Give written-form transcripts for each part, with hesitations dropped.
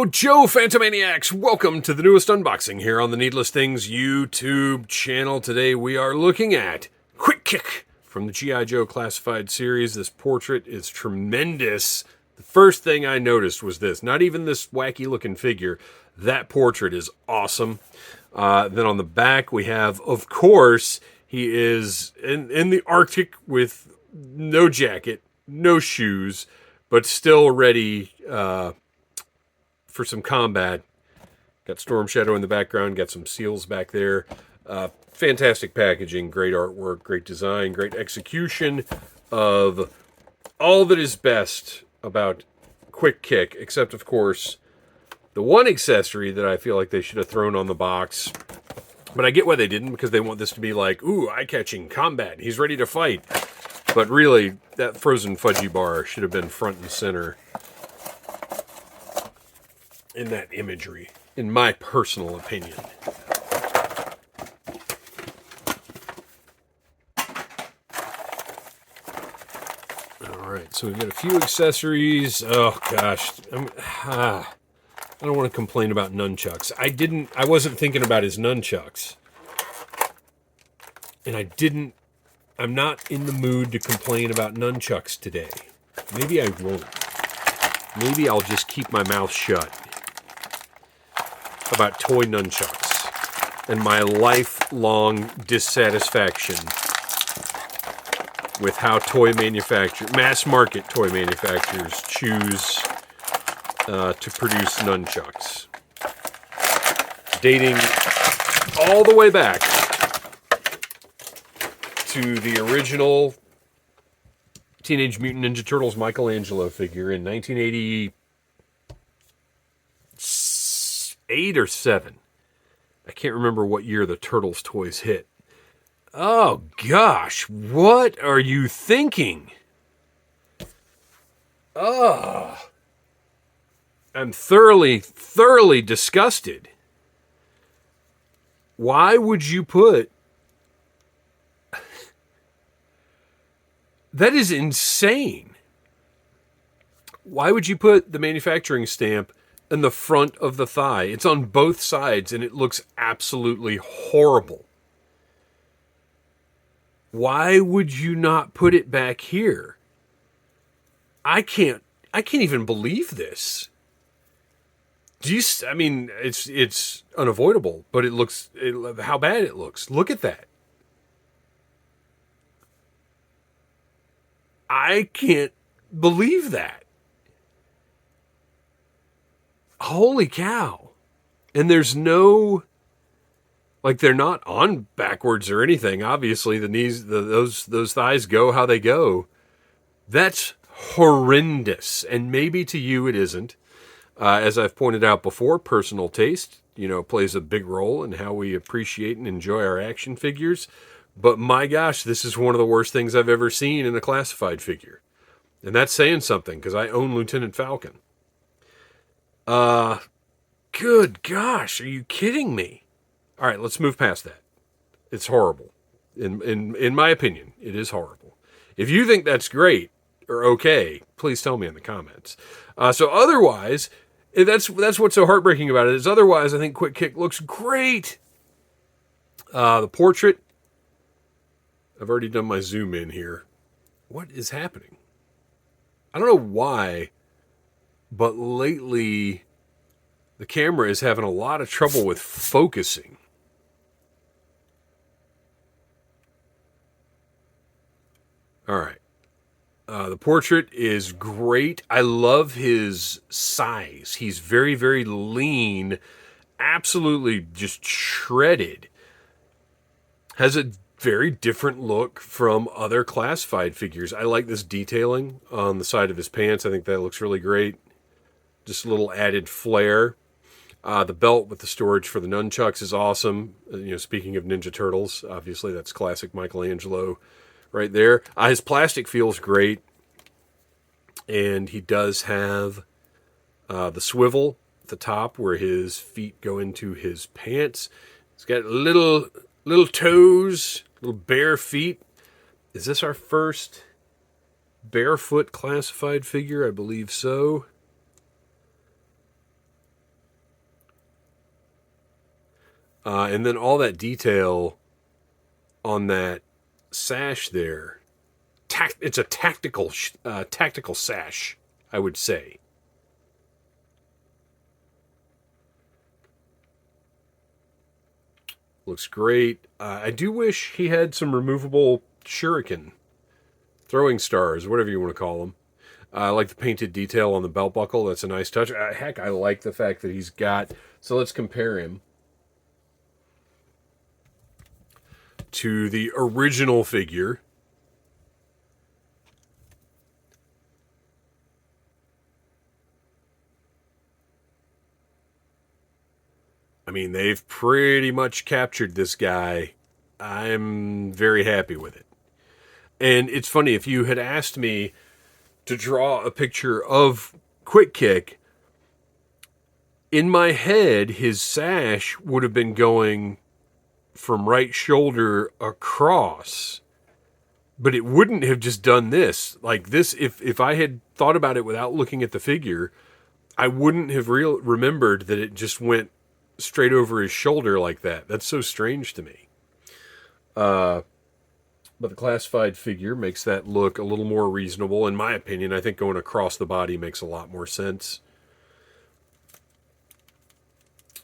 Yo, Joe Phantomaniacs! Welcome to the newest unboxing here on the Needless Things YouTube channel. Today we are looking at Quick Kick from the G.I. Joe Classified series. This portrait is tremendous. The first thing I noticed was this. Not even this wacky looking figure. That portrait is awesome. Then on the back we have, of course, he is in the Arctic with no jacket, no shoes, but still ready for some combat. Got Storm Shadow in the background, got some seals back there. Fantastic packaging, great artwork, great design, great execution of all that is best about Quick Kick, except, of course, the one accessory that I feel like they should have thrown on the box. But I get why they didn't, because they want this to be like, ooh, eye-catching combat. He's ready to fight. But really, that frozen fudgy bar should have been front and center in that imagery, in my personal opinion. Alright, so we've got a few accessories. Oh gosh, I don't want to complain about nunchucks. I wasn't thinking about his nunchucks. And I'm not in the mood to complain about nunchucks today. Maybe I won't. Maybe I'll just keep my mouth shut about toy nunchucks and my lifelong dissatisfaction with how mass market toy manufacturers choose to produce nunchucks. Dating all the way back to the original Teenage Mutant Ninja Turtles Michelangelo figure in 1988 or 7. I can't remember what year the Turtles toys hit. Oh gosh, what are you thinking? I'm thoroughly disgusted. Why would you put... That is insane. Why would you put the manufacturing stamp in the front of the thigh? It's on both sides and it looks absolutely horrible. Why would you not put it back here? I can't even believe this. I mean, it's unavoidable, but how bad it looks. Look at that. I can't believe that. Holy cow. And there's no, like, they're not on backwards or anything. Obviously, the knees, those thighs go how they go. That's horrendous. And maybe to you it isn't. As I've pointed out before, personal taste, plays a big role in how we appreciate and enjoy our action figures. But my gosh, this is one of the worst things I've ever seen in a classified figure. And that's saying something, because I own Lieutenant Falcon. Good gosh, are you kidding me? All right, let's move past that. It's horrible. In my opinion, it is horrible. If you think that's great or okay, please tell me in the comments. So otherwise, that's what's so heartbreaking about it, is otherwise I think Quick Kick looks great. The portrait, I've already done my zoom in here. What is happening? I don't know why, but lately the camera is having a lot of trouble with focusing. All right. The portrait is great. I love his size. He's very, very lean. Absolutely just shredded. Has a very different look from other classified figures. I like this detailing on the side of his pants. I think that looks really great. Just a little added flair. The belt with the storage for the nunchucks is awesome. Speaking of Ninja Turtles, obviously that's classic Michelangelo right there. His plastic feels great. And he does have the swivel at the top where his feet go into his pants. He's got little toes, little bare feet. Is this our first barefoot classified figure? I believe so. And then all that detail on that sash there. It's a tactical sash, I would say. Looks great. I do wish he had some removable shuriken, throwing stars, whatever you want to call them. I like the painted detail on the belt buckle. That's a nice touch. Heck, I like the fact that he's got... So let's compare him to the original figure. I mean, they've pretty much captured this guy. I'm very happy with it. And it's funny, if you had asked me to draw a picture of Quick Kick, in my head, his sash would have been going from right shoulder across. But it wouldn't have just done this. Like this, if I had thought about it without looking at the figure, I wouldn't have remembered that it just went straight over his shoulder like that. That's so strange to me. But the classified figure makes that look a little more reasonable. In my opinion, I think going across the body makes a lot more sense.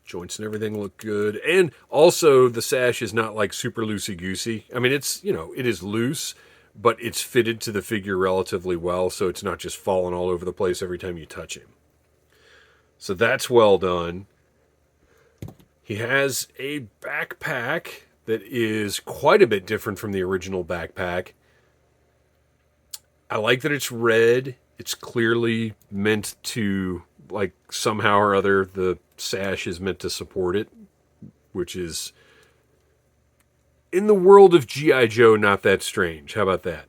Joints and everything look good. And also the sash is not like super loosey-goosey. I mean, it's, it is loose, but it's fitted to the figure relatively well, so it's not just falling all over the place every time you touch him. So that's well done. He has a backpack that is quite a bit different from the original backpack. I like that it's red. It's clearly meant to, like, somehow or other, the sash is meant to support it, which is, in the world of G.I. Joe, not that strange. How about that?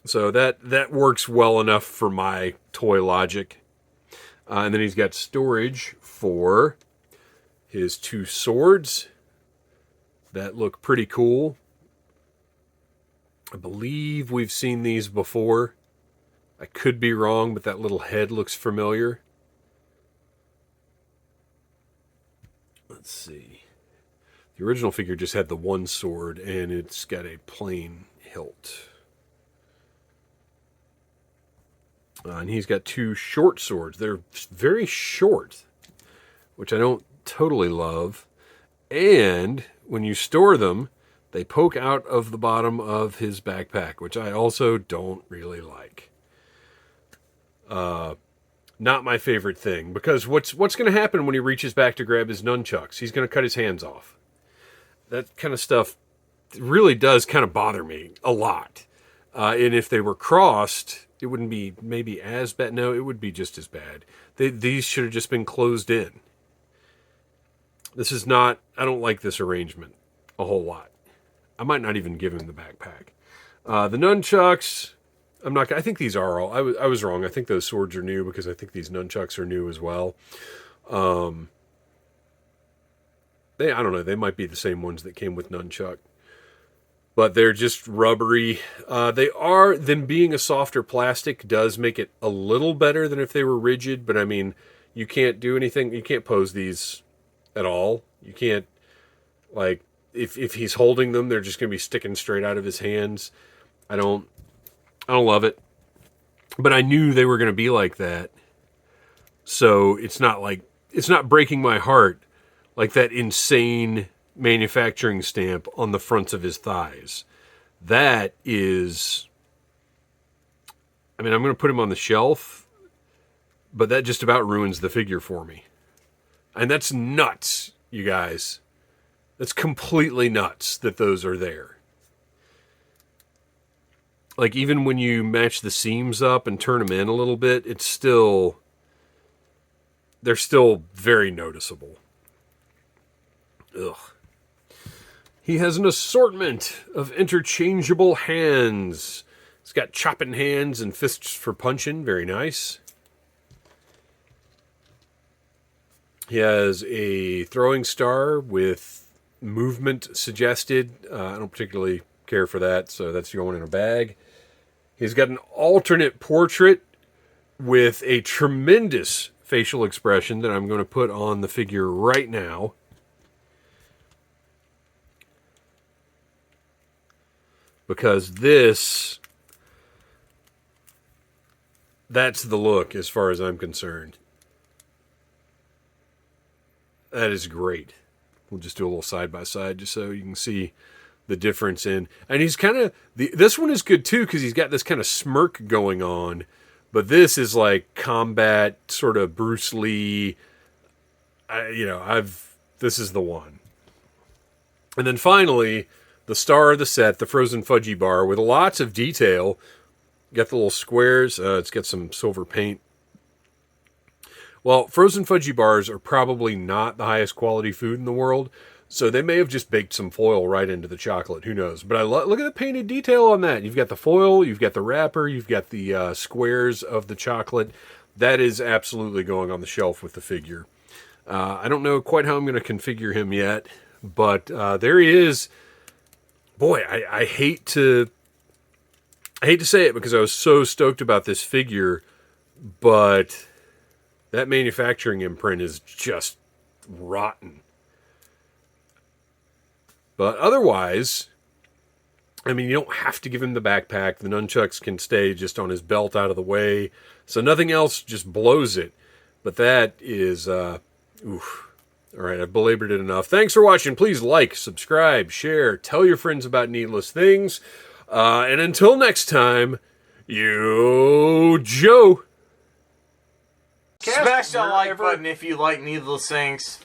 So that works well enough for my toy logic. And then he's got storage for his two swords that look pretty cool. I believe we've seen these before. I could be wrong, but that little head looks familiar. Let's see. The original figure just had the one sword, and it's got a plain hilt. And he's got two short swords. They're very short, which I don't totally love. And when you store them, they poke out of the bottom of his backpack, which I also don't really like. Not my favorite thing, because what's going to happen when he reaches back to grab his nunchucks? He's going to cut his hands off. That kind of stuff really does kind of bother me a lot. And if they were crossed, it wouldn't be maybe as bad. No, it would be just as bad. These should have just been closed in. This is not... I don't like this arrangement a whole lot. I might not even give him the backpack. The nunchucks... I think these are all... I was wrong. I think those swords are new because I think these nunchucks are new as well. I don't know. They might be the same ones that came with nunchuck. But they're just rubbery. Them being a softer plastic does make it a little better than if they were rigid. But I mean, you can't do anything. You can't pose these at all. You can't, like, if he's holding them, they're just going to be sticking straight out of his hands. I don't love it. But I knew they were going to be like that. So it's not breaking my heart like that insane manufacturing stamp on the fronts of his thighs. That is... I mean, I'm going to put him on the shelf, but that just about ruins the figure for me. And that's nuts, you guys. That's completely nuts that those are there. Like, even when you match the seams up and turn them in a little bit, they're still very noticeable. Ugh. He has an assortment of interchangeable hands. He's got chopping hands and fists for punching. Very nice. He has a throwing star with movement suggested. I don't particularly care for that, so that's going in a bag. He's got an alternate portrait with a tremendous facial expression that I'm going to put on the figure right now. Because that's the look as far as I'm concerned. That is great. We'll just do a little side by side just so you can see the difference in. And he's kind of, this one is good too because he's got this kind of smirk going on. But this is like combat, sort of Bruce Lee. This is the one. And then finally, the star of the set, the frozen fudgy bar with lots of detail. Got the little squares. It's got some silver paint. Well, frozen fudgy bars are probably not the highest quality food in the world, so they may have just baked some foil right into the chocolate. Who knows? But look at the painted detail on that. You've got the foil, you've got the wrapper, you've got the squares of the chocolate. That is absolutely going on the shelf with the figure. I don't know quite how I'm going to configure him yet, but there he is. Boy, I hate to say it because I was so stoked about this figure, but that manufacturing imprint is just rotten. But otherwise, I mean, you don't have to give him the backpack. The nunchucks can stay just on his belt out of the way. So nothing else just blows it. But that is, oof. All right, I've belabored it enough. Thanks for watching. Please like, subscribe, share, tell your friends about Needless Things. And until next time, yo, Joe. Smash that like button if you like Needless Things.